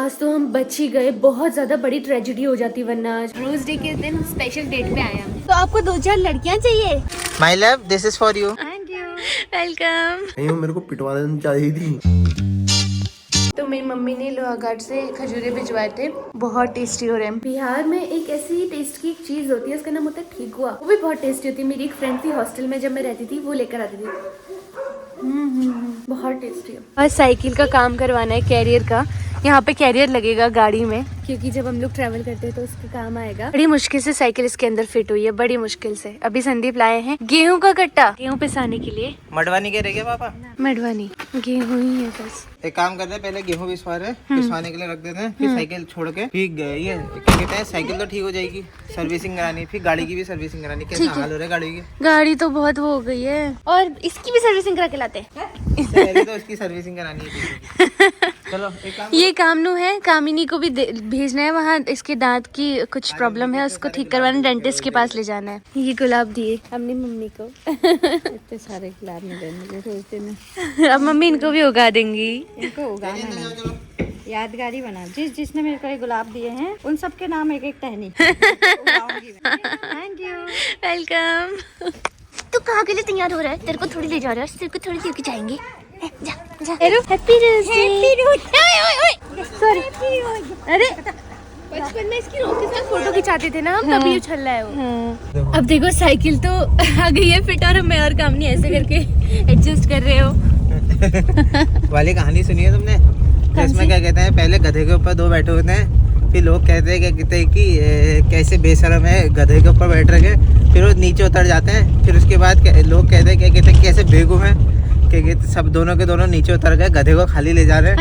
आज तो हम बच ही गए, बहुत ज्यादा बड़ी ट्रेजेडी हो जाती वरना। आज रोज डे के दिन स्पेशल डेट पे आए हम। तो आपको 2-4 लड़कियां चाहिए? My love, this is for you. Welcome. नहीं मेरे को पिटवा देनी चाहिए थी। तो मेरी मम्मी ने लोहाघाट से खजूरे भिजवाए थे, बहुत टेस्टी हो रहे हैं। बिहार में एक ऐसी टेस्ट की एक चीज होती है, उसका नाम होता है ठेकुआ, वो भी बहुत टेस्टी होती है। मेरी एक फ्रेंड थी हॉस्टल में, जब मैं रहती थी वो लेकर आती थी। बहुत टेस्टी है। और साइकिल का काम करवाना है, कैरियर का। यहाँ पे कैरियर लगेगा गाड़ी में, क्योंकि जब हम लोग ट्रैवल करते हैं तो उसके काम आएगा। बड़ी मुश्किल से साइकिल इसके अंदर फिट हुई है, बड़ी मुश्किल से। अभी संदीप लाए हैं गेहूं का कट्टा, गेहूं पिसाने के लिए। मडवानी कह रहे क्या पापा? मडवानी, गेहूं ही है बस। एक काम करते हैं, पहले गेहूं पिसवाने के लिए रख देते हैं, फिर साइकिल छोड़ के फिर ये क्या कहते हैं, साइकिल तो ठीक हो जाएगी, सर्विसिंग करानी, फिर गाड़ी की भी सर्विसिंग करानी। कैसा हाल हो रहा है गाड़ी की? गाड़ी तो बहुत वो हो गई है, और इसकी भी सर्विसिंग करा के लाते हैं। पहले तो उसकी सर्विसिंग करानी है। चलो एक काम, ये कामनू है, कामिनी को भी भेजना है वहाँ। इसके दांत की कुछ प्रॉब्लम है, उसको ठीक करवाना, डेंटिस्ट के पास ले जाना है। ये गुलाब दिए अपनी मम्मी को। इतने सारे गुलाब नहीं देंगे सोचते ना। अब मम्मी इनको भी उगा देंगी। इनको उगाना है, यादगारी बना। जिसने मेरे को ये गुलाब दिए हैं उन सब के नाम एक एक टहनी उगाऊंगी मैं। Thank you, welcome. तू कहाँ के लिए तैयार हो रहा है? तेरे को थोड़ी ले जा रहा है, तेरे को थोड़ी लेके जाएंगे। जा जा। Happy sorry. अरे बचपन में इसकी रोटी से फोटो खिंचाते थे ना हम, तभी उछल रहा है वो। अब देखो साइकिल तो आ गई है फिट, और मैं और काम नहीं ऐसे करके एडजस्ट कर रहे हो। वाली कहानी सुनी है तुमने? इसमें क्या कहते हैं, पहले गधे के ऊपर दो बैठे होते हैं, फिर लोग कहते हैं क्या कहते हैं कि कैसे बेशरम है, गधे के ऊपर बैठ रहे, फिर वो नीचे उतर जाते हैं, फिर उसके बाद लोग कहते हैं क्या कहते हैं कैसे बेवकूफ है, क्या कहते सब दोनों के दोनों नीचे उतर गए, गधे को खाली ले जा रहे हैं।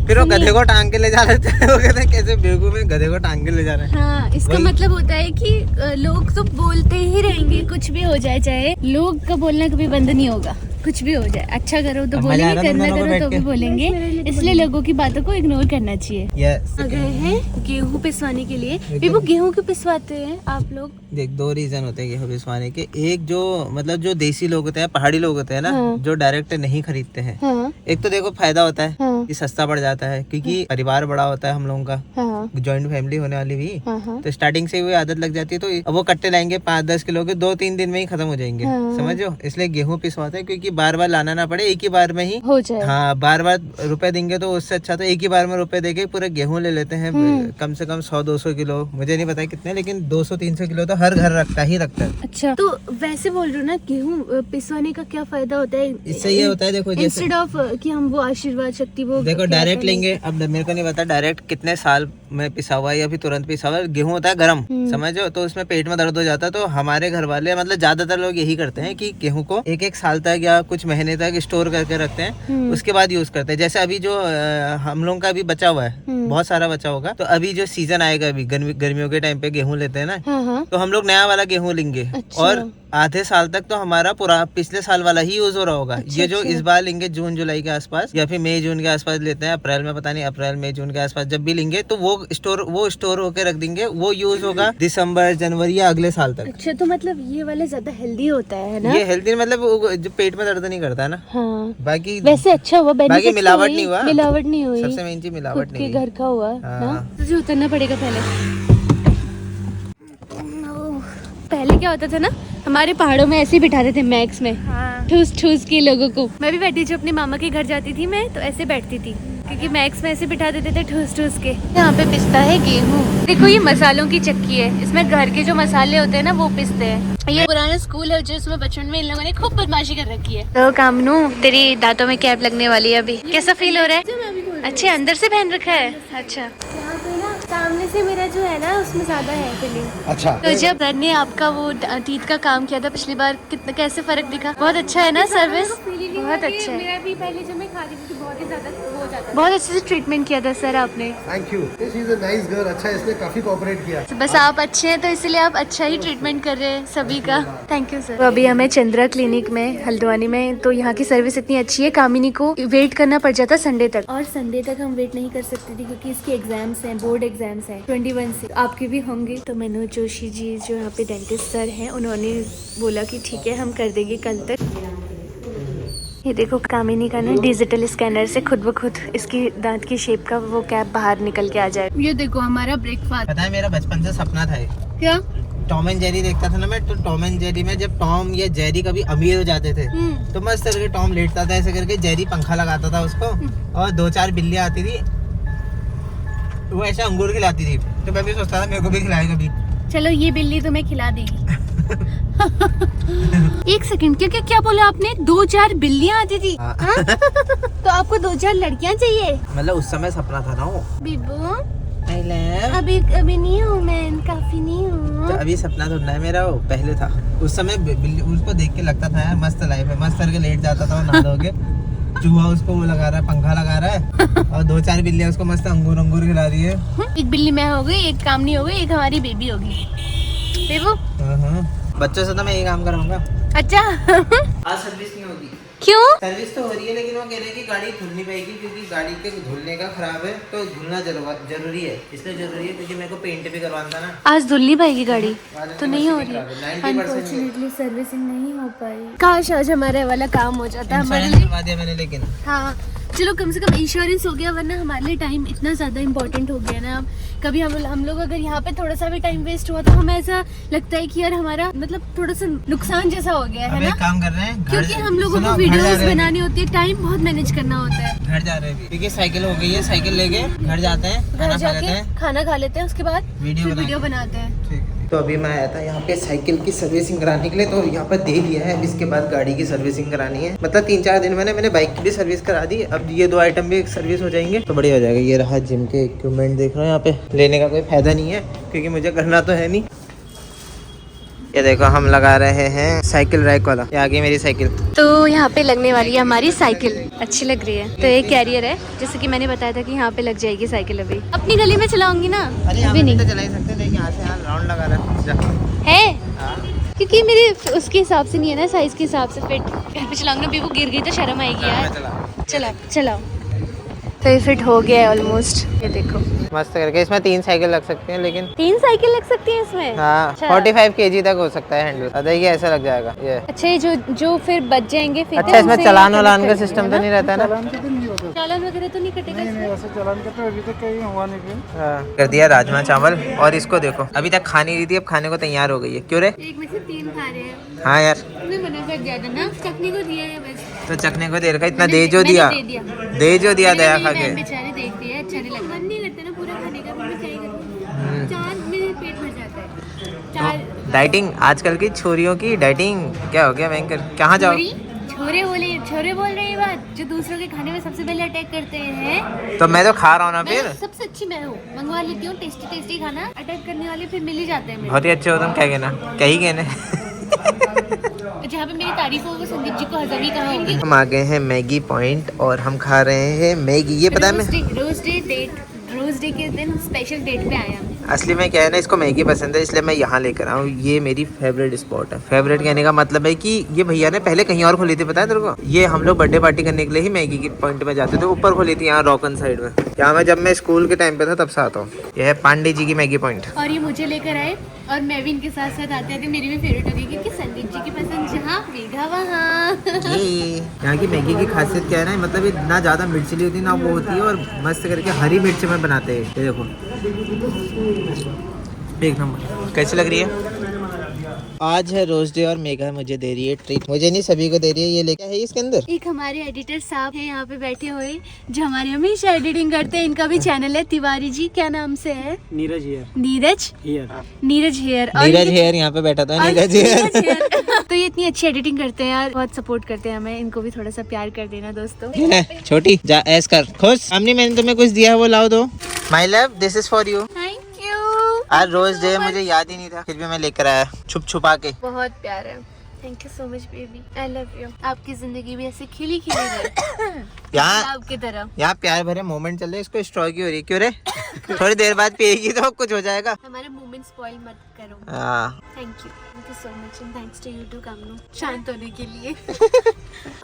फिर वो गधे को टांग के ले जा रहे थे। वो कहते हैं कैसे बेवकूफ है, गधे को टांग के ले जा रहे हैं। हाँ, इसका मतलब होता है कि लोग तो बोलते ही रहेंगे, कुछ भी हो जाए, चाहे लोग का बोलना कभी बंद नहीं होगा। कुछ भी हो जाए, अच्छा करो तो बोलेंगे, करना करो तो भी बोलेंगे, इसलिए लोगों की बातों को इग्नोर करना चाहिए। आ गए हैं गेहूं पिसवाने के लिए। भी वो गेहूं क्यों पिसवाते हैं आप लोग? देख, दो रीजन होते हैं गेहूं पिसवाने के। एक जो मतलब जो देसी लोग होते हैं, पहाड़ी लोग होते हैं ना, जो डायरेक्ट नहीं खरीदते हैं। एक तो देखो फायदा होता है कि सस्ता पड़ जाता है, क्योंकि परिवार बड़ा होता है हम लोगों का, जॉइंट फैमिली होने वाली भी, तो स्टार्टिंग से ही आदत लग जाती है। तो अब वो कट्टे लाएंगे 5-10 किलो के, 2-3 दिन में ही खत्म हो जाएंगे, समझो। इसलिए गेहूं पिसवाते हैं, क्योंकि बार बार लाना ना पड़े, एक ही बार में ही हो जाए। हाँ, बार बार रुपए देंगे तो उससे अच्छा तो एक ही बार में रुपए देके पूरे गेहूं ले लेते हैं। कम से कम 100-200 किलो, मुझे नहीं पता कितने, लेकिन 200-300 किलो तो हर घर रखता ही रखता है। अच्छा, तो वैसे बोल रहे हो ना, गेहूं पिसवाने का क्या फायदा होता है? इससे ये होता है, देखो, इंस्टेड ऑफ कि हम वो आशीर्वाद शक्ति वो देखो डायरेक्ट लेंगे। अब मेरे को नहीं पता डायरेक्ट कितने साल में पिसा हुआ है या फिर तुरंत पिसा हुआ है। गेहूं होता है गरम, समझो, तो उसमें पेट में दर्द हो जाता है। तो हमारे घर वाले मतलब ज्यादातर लोग यही करते हैं कि गेहूं को 1-1 साल तक या कुछ महीने तक स्टोर करके रखते हैं, उसके बाद यूज करते हैं। जैसे अभी जो हम लोगों का अभी बचा हुआ है, बहुत सारा बचा होगा, तो अभी जो सीजन आएगा, अभी गर्मियों के टाइम पे गेहूं लेते हैं ना, तो हम लोग नया वाला गेहूं लेंगे। अच्छा। और आधे साल तक तो हमारा पूरा पिछले साल वाला ही यूज हो रहा होगा। ये जो इस बार लेंगे जून जुलाई के आसपास या फिर मई जून के आसपास लेते हैं, अप्रैल में पता नहीं, अप्रैल मई जून के आसपास जब भी लेंगे, तो वो स्टोर होके रख देंगे, वो यूज होगा दिसंबर जनवरी या अगले साल तक। अच्छा, तो मतलब ये वाला ज्यादा हेल्दी होता है ना? ये हेल्दी मतलब जो पेट में दर्द नहीं करता है ना। हाँ। बाकी वैसे अच्छा हुआ, बाकी मिलावट नहीं हुआ, मिलावट नहीं हुई, सबसे मेन चीज मिलावट नहीं, घर का हुआ ना। तुझे उतरना पड़ेगा पहले क्या होता था ना, हमारे पहाड़ों में ऐसे ही बिठाते थे मैक्स में, ठूस ठूस के लोगों को। मैं भी बैठी थी, अपने मामा के घर जाती थी मैं, तो ऐसे बैठती थी, क्योंकि मैक्स में ऐसे बिठा देते थे ठूस ठूस के। यहाँ पे पिसता है गेहूँ। देखो ये मसालों की चक्की है, इसमें घर के जो मसाले होते हैं ना वो पिसते हैं। ये पुराना स्कूल है जिसमें बचपन में इन लोगों ने खूब बदमाशी कर रखी है। तो कामनू, तेरी दांतों में कैप लगने वाली है अभी, कैसा फील हो रहा है? अच्छा, अंदर से पहन रखा है। अच्छा, सामने से मेरा जो है ना उसमें ज्यादा है फीलिंग। अच्छा, तो जब सर ने आपका वो टीथ का काम किया था पिछली बार, कितना कैसे फर्क दिखा? बहुत अच्छा है ना सर्विस? बहुत अच्छा है। मेरा भी पहले जब मैं खाती थी बहुत ही ज्यादा हो जाता था। बहुत अच्छे से ट्रीटमेंट किया था सर आपने। Thank you, she is a nice girl. अच्छा, इसने काफी कोऑपरेट किया। बस आप अच्छे हैं तो इसलिए आप अच्छा ही ट्रीटमेंट कर रहे हैं सभी का। Thank you sir. तो अभी हमें चंद्रा क्लिनिक में हल्द्वानी में, तो यहाँ की सर्विस इतनी अच्छी है, कामिनी को वेट करना पड़ जाता संडे तक, और संडे तक हम वेट नहीं कर सकते थे क्योंकि इसके एग्जाम्स हैं, बोर्ड एग्जाम्स हैं 21 से। आपके भी होंगे। तो मनोज जोशी जी जो यहाँ पे डेंटिस्ट सर हैं, उन्होंने बोला कि ठीक है हम कर देंगे कल तक। ये देखो कामिनी का ना डिजिटल स्कैनर से खुद ब खुद इसकी दांत की शेप का वो कैप बाहर निकल के आ जाए। ये देखो हमारा ब्रेकफास्ट। पता है मेरा बचपन से सपना था क्या? टॉम एंड जेरी देखता था ना मैं, तो टॉम एंड जेरी में जब टॉम या जेरी कभी अमीर हो जाते थे तो मस्त करके टॉम लेटता था ऐसे करके, जेरी पंखा लगाता था उसको और 2-4 बिल्लियां आती थी, वो ऐसा अंगूर खिलाती थी, तो मैं भी सोचता था मेरे को भी खिलाए कभी। चलो ये बिल्ली तुम्हें खिला देगी। एक सेकंड, क्या क्या क्या बोला आपने? 2-4 बिल्लियां आती थी? हाँ। तो आपको 2-4 लड़कियां चाहिए? मतलब उस समय सपना था ना वो। बिब्बू अभी नहीं हूँ मैं, काफी नहीं हूँ। तो अभी सपना थोड़ा है मेरा, वो पहले था। उस समय उसको देख के लगता था यार मस्त लाइफ है, मस्त करके लेट जाता था नहा धो के, चूहा उसको वो लगा रहा है, पंखा लगा रहा है और 2-4 बिल्लियां उसको मस्त अंगूर खिला रही है। एक बिल्ली मैं हो गई, एक काम नहीं हो गई, एक हमारी बेबी होगी। बेबू बच्चों से तो मैं यही काम कराऊंगा। अच्छा। आज सर्विस नहीं होगी। क्यों? सर्विस तो हो रही है लेकिन वो कह रहे हैं कि गाड़ी धुलनी पड़ेगी क्योंकि गाड़ी के धुलने का खराब है, तो धुलना जरूरी है। इसलिए जरूरी है क्योंकि मेरे को पेंट भी करवाना था ना। आज धुल नहीं पाएगी गाड़ी, तो नहीं हो रही। 90% अनफॉर्चुनेटली सर्विसिंग नहीं हो पाई। काश आज हमारे वाला काम हो जाता हमारे इंश्योरेंस लिए। करवा दिया मैंने लेकिन। हाँ चलो कम से कम इंश्योरेंस हो गया, वरना हमारे लिए टाइम इतना ज़्यादा इम्पोर्टेंट हो गया ना। कभी हम लोग अगर यहाँ पे थोड़ा सा भी टाइम वेस्ट हुआ तो हमें ऐसा लगता है कि यार हमारा मतलब थोड़ा सा नुकसान जैसा हो गया है अब ना। एक काम कर रहे हैं, क्योंकि हम लोगों को सुनो, घर जा वीडियोस रहे हैं। बनानी होती है, टाइम बहुत मैनेज करना होता है। घर जा रहे हैं क्योंकि साइकिल हो गई है, साइकिल लेके घर जाते हैं, घर खाना खा लेते जाके हैं, खाना खा लेते हैं, उसके बाद फिर वीडियो बनाते हैं। ठीक। तो अभी मैं आया था यहाँ पे साइकिल की सर्विसिंग कराने के लिए, तो यहाँ पर दे दिया है। अब इसके बाद गाड़ी की सर्विसिंग करानी है, मतलब 3-4 दिन मैंने बाइक की भी सर्विस करा दी। अब ये 2 आइटम भी सर्विस हो जाएंगे तो बढ़िया हो जाएगा। ये रहा जिम के इक्विपमेंट, देख रहे हो यहाँ पे, लेने का कोई फायदा नहीं है क्योंकि मुझे करना तो है नहीं। ये देखो हम लगा रहे हैं साइकिल रैक वाला, ये आगे मेरी साइकिल। तो यहाँ पे लगने वाली है हमारी साइकिल, अच्छी लग रही है। तो एक कैरियर है, जैसे कि मैंने बताया था कि यहाँ पे लग जाएगी साइकिल। अभी अपनी गली में चलाऊंगी ना, अभी नहीं तो चला ही सकते, लेकिन यहाँ से यहाँ राउंड लगा रहा है हाँ। क्योंकि मेरे उसके हिसाब से नहीं है ना, साइज के हिसाब से फिट। घर पे चलाऊंगी ना, बेबू गिर गई तो शर्म आएगी यार। चलाओ। तो ये फिट हो गया है ऑलमोस्ट, ये देखो मस्त करके। इसमें 3 साइकिल लग सकते हैं, लेकिन 3 साइकिल लग सकती है इसमें। हाँ अच्छा। 45 kg तक हो सकता है हैंडल। देखिए ऐसा लग जाएगा ये। अच्छा ये जो फिर बच जाएंगे फिर अच्छा इसमें चालान वालान का सिस्टम तो नहीं रहता ना? चालान वगैरह तो नहीं कटेगा हाँ। कर दिया राजमा चावल और इसको देखो अभी तक खा नहीं रही थी, अब खाने को तैयार हो गई है। क्यों रे? एक में से 3 खा रहे हैं। हाँ यार, तुमने मना कर दिया था ना, चटनी को दिया है बस। तो चखने को देर का इतना दे जो दिया दया खा के। बेचारे देखते हैं, अच्छा नहीं लगता, मन नहीं करता ना पूरा खाने का, फिर मैं क्या ही करूं। 4 मेरे पेट भर जाता है। 4 डाइटिंग, आजकल की छोरियों की डाइटिंग क्या हो गया भयंकर। कहाँ जाओ? छोरे बोल रही है बात, जो दूसरों के खाने में सबसे पहले अटैक करते हैं। तो मैं तो खा रहा हूँ ना फिर। सबसे अच्छी मैं हूँ, मंगवा लेती हूँ टेस्टी खाना। अटैक करने वाले फिर मिल ही जाते हैं। बहुत ही अच्छे हो तुम, क्या कहना, क्या ही कहने। जहाँ पे मेरी तारीफ हो वो संदीप जी को हजम ही कहा होगी। हम आ गए हैं मैगी पॉइंट और हम खा रहे हैं मैगी। ये पता है मैं रोज डे के दिन स्पेशल डेट पे आया हूँ। असली में क्या है ना, इसको मैगी पसंद है इसलिए मैं यहाँ लेकर आऊँ। ये मेरी फेवरेट स्पॉट है। फेवरेट कहने का मतलब है कि ये भैया ने पहले कहीं और खोली थी, पता है तेरे को? ये हम लोग बर्थडे पार्टी करने के लिए ही मैगी की पॉइंट में जाते थे, ऊपर खोली थी यहाँ रॉकन साइड में। यहाँ मैं जब मैं स्कूल के टाइम पे था तब से आता हूँ। यह है पांडे जी की मैगी पॉइंट। और ये मुझे लेकर आए और मैं भी इनके साथ साथ आते आते मेरी भी फेवरेट हो गई, क्योंकि संदीप जी की पसंद जहाँ मेघा वहाँ। यहाँ की मैगी की खासियत क्या है ना, मतलब ये ना ज़्यादा मिर्चीली होती ना वो होती है, और मस्त करके हरी मिर्च में बनाते हैं। ये देखो एक नंबर। कैसी लग रही है? आज है रोज डे और मेघा मुझे दे रही है ट्रीट, मुझे नहीं सभी को दे रही है। ये लेके है इसके अंदर। एक हमारे एडिटर साहब है यहाँ पे बैठे हुए, जो हमारे हमेशा एडिटिंग करते हैं। इनका भी चैनल है, तिवारी जी क्या नाम से है? नीरज हेयर। नीरज हेयर यहाँ पे बैठा था, नीरज हेयर। तो ये इतनी अच्छी एडिटिंग करते हैं यार, बहुत सपोर्ट करते हैं हमें। इनको भी थोड़ा सा प्यार कर देना दोस्तों। छोटी जा ऐस कर खुश। हमने मैंने तुम्हें कुछ दिया है वो लाओ दो। My love this is for you. Thank you. आज रोज डे मुझे याद ही नहीं था, फिर भी मैं लेकर आया छुपा के। बहुत प्यार है। Thank you so much baby, I love you. आपकी जिंदगी भी ऐसे खिली रहे यहाँ आपकी तरह। यहाँ प्यार भरे मोमेंट चल रहे, इसको स्ट्रॉ की हो रही। क्यों रे? थोड़ी देर बाद पिएगी तो कुछ हो जाएगा। हमारे मोमेंट मोमेंट स्पॉइल मत करो। Thank you so much and thanks to you too कामनू शांत होने के लिए।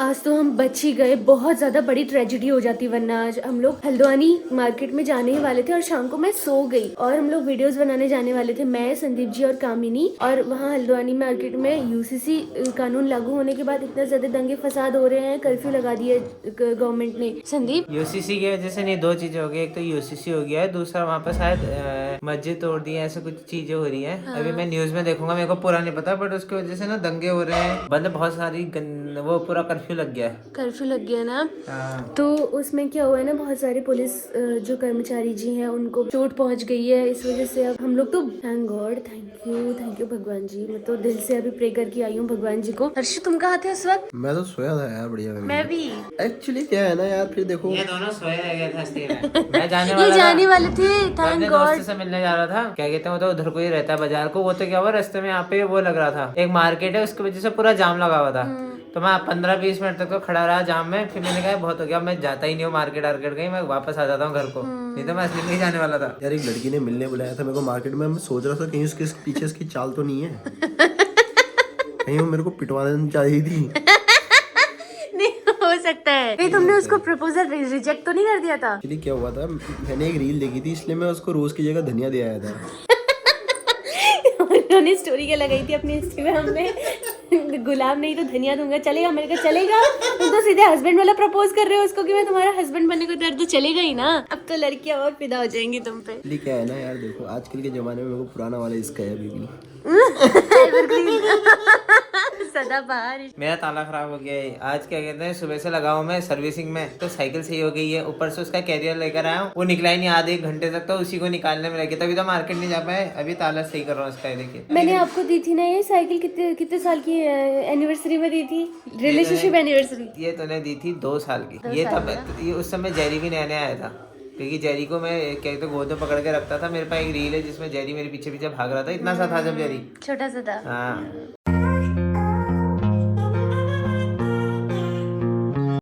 आज तो हम बच ही गए, बहुत ज्यादा बड़ी ट्रेजेडी हो जाती वरना आज हम लोग हल्द्वानी मार्केट में जाने ही वाले थे और शाम को मैं सो गई और हम लोग वीडियोस बनाने जाने वाले थे, मैं, संदीप जी और कामिनी। और वहाँ हल्द्वानी मार्केट में यूसीसी कानून लागू होने के बाद इतना ज्यादा दंगे फसाद हो रहे हैं, कर्फ्यू लगा दिया गवर्नमेंट ने। संदीप, यूसीसी की वजह से नहीं, दो चीजें हो गई, एक तो यूसीसी हो गया है, दूसरा वहाँ पर शायद मस्जिद तोड़ दी है, ऐसे कुछ चीजें हो रही हैं। अभी मैं न्यूज में देखूंगा, मेरे को पूरा नहीं पता, बट उसकी वजह से ना दंगे हो रहे हैं, मतलब बहुत सारी वो पूरा कर्फ्यू लग गया है। कर्फ्यू लग गया ना, तो उसमें क्या हुआ है ना, बहुत सारे पुलिस जो कर्मचारी जी हैं उनको चोट पहुंच गई है, इस वजह से अब हम लोग तो थैंक गॉड, थैंक यू भगवान जी, मैं तो दिल से अभी प्रे करके आई हूँ भगवान जी को। हर्षु तुम कहाँ थे उस वक्त? मैं तो सोया था यार, बढ़िया। मैं भी। एक्चुअली क्या है ना यार, फिर देखो ये दोनों सोए रह गए थे हस्ती में। मैं जाने ये वाला जाने था, वाले थे, मैं थैंक अपने गॉड। दोस्त से मिलने जा रहा था, क्या कहते हैं वो तो उधर को ही रहता है बाजार को, वो तो क्या हुआ रास्ते में यहाँ पे वो लग रहा था, एक मार्केट है, उसकी वजह से पूरा जाम लगा हुआ था। तो मैं 15-20 मिनट तक तो खड़ा रहा जाम में, फिर मैंने कहा बहुत हो गया, मैं जाता ही नहीं हूँ मार्केट आर्केट कहीं, मैं वापस आ जाता हूँ घर को, नहीं तो मैं असली में ही जाने वाला था। यार, एक लड़की ने मिलने बुलाया था मेरे को मार्केट में, मैं सोच रहा था कहीं उसके पीछे इसकी चाल तो नहीं है, कहीं वो मेरे को पिटवाने चाह रही थी। नहीं हो सकता है, नहीं तुमने उसको प्रपोजल रिजेक्ट तो नहीं कर दिया था? एक्चुअली क्या हुआ था, मैंने एक रील देखी थी, इसलिए मैं उसको रोज की जगह धनिया दे आया था। उन्होंने स्टोरी क्या लगाई थी अपने इंस्टाग्राम में, गुलाब नहीं तो धनिया दूंगा, चलेगा? मेरे को चलेगा, तुम तो सीधे हस्बैंड वाला प्रपोज कर रहे हो उसको कि मैं तुम्हारा हस्बैंड बनने को तैयार, तो चलेगा ही ना। अब तो लड़कियां और फिदा हो जाएंगी तुम पे। एक्चुअली क्या है ना यार, देखो आजकल के जमाने में मेरे को पुराना वाला इसका है अभी भी। सदाबहार। मेरा ताला खराब हो गया है आज, क्या कहते हैं सुबह से लगा हूँ मैं सर्विसिंग में, तो साइकिल सही हो गई है, ऊपर से उसका कैरियर लेकर आया हूँ, वो निकला ही नहीं, आधे एक घंटे तक तो उसी को निकालने में लगे, तभी तो मार्केट नहीं जा पाए, अभी ताला सही कर रहा हूँ उसका। देखिए मैंने आपको दी थी ना ये साइकिल, कितने साल की एनिवर्सरी में दी थी, रिलेशनशिप एनिवर्सरी। ये तूने दी थी 2 साल की, ये तब ये उस समय जेरी भी नया नया आया था, क्योंकि जेरी को मैं क्या कहते गोद में पकड़ के रखता था। मेरे पास एक रील है जिसमें जेरी मेरे पीछे पीछे भाग रहा था, इतना सा था जब जेरी छोटा सा था। हाँ।